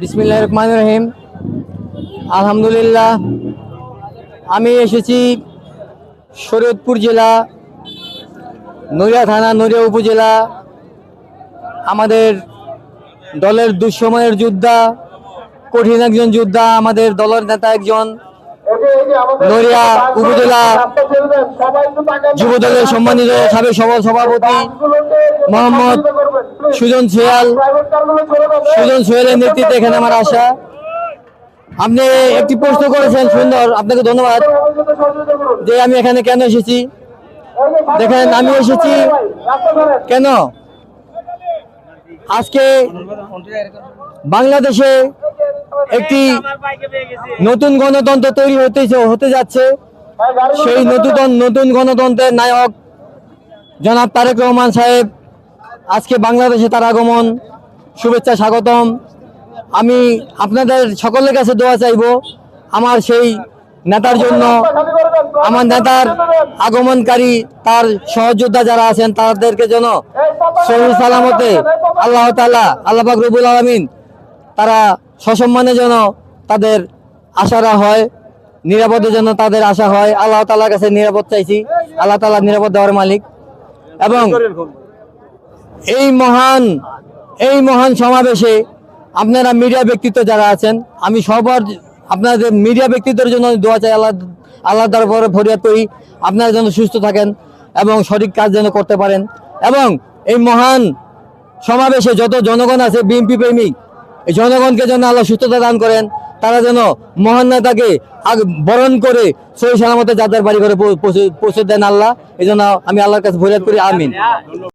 বিসমিল্লাহির রহমানির রহিম। আলহামদুলিল্লাহ, আমি এসেছি শরীয়তপুর জেলা, নড়িয়া থানা, নড়িয়া উপজেলা। আমাদের দলের দুঃসময়ের যোদ্ধা, কঠিন একজন যোদ্ধা, আমাদের দলের নেতা একজন, নড়িয়া উপজেলা যুব দলের সম্মানিত সাবেক সভাপতি মোহাম্মদ সুজন সোহেলের নেতৃত্বে এখানে আমার আসা। আপনি একটি প্রশ্ন করেছেন, সুন্দর, আপনাকে ধন্যবাদ। যে আমি এখানে কেন এসেছি, দেখেন আমি এসেছি কেন, আজকে বাংলাদেশে একটি নতুন গণতন্ত্র তৈরি হতে যাচ্ছে। সেই নতুন গণতন্ত্রের নায়ক জনাব তারেক রহমান সাহেব আজকে বাংলাদেশে তার আগমন, শুভেচ্ছা, স্বাগতম। আমি আপনাদের সকলের কাছে দোয়া চাইব আমার সেই নেতার জন্য, আমার নেতার আগমনকারী তার সহযোদ্ধা যারা আছেন তাদেরকে যেন সহি সালামতে আল্লাহ তাআলা, আল্লাহ পাক রব্বুল আলামিন তারা সসম্মানে যেন তাদের আশারা হয়, নিরাপদে যেন তাদের আশা হয়। আল্লাহ তাআলার কাছে নিরাপদ চাইছি, আল্লাহ তাআলা নিরাপদ দেওয়ার মালিক। এবং এই মহান সমাবেশে আপনারা মিডিয়া ব্যক্তিত্ব যারা আছেন, আমি সবার আপনাদের মিডিয়া ব্যক্তিত্বের জন্য দোয়া চাই, আল্লাহ দরবারে ফরিয়াদ করি আপনারা যেন সুস্থ থাকেন এবং সঠিক কাজ যেন করতে পারেন। এবং এই মহান সমাবেশে যত জনগণ আছে বিএনপি প্রেমিক, এই জনগণকে যেন আল্লাহ সুস্থতা দান করেন, তারা যেন মহান নেতাকে বরণ করে সহি সালামতে যাদের বাড়ি করে পৌঁছে দেন আল্লাহ। এই জন্য আমি আল্লাহর কাছে ফরিয়াদ করি, আমিন।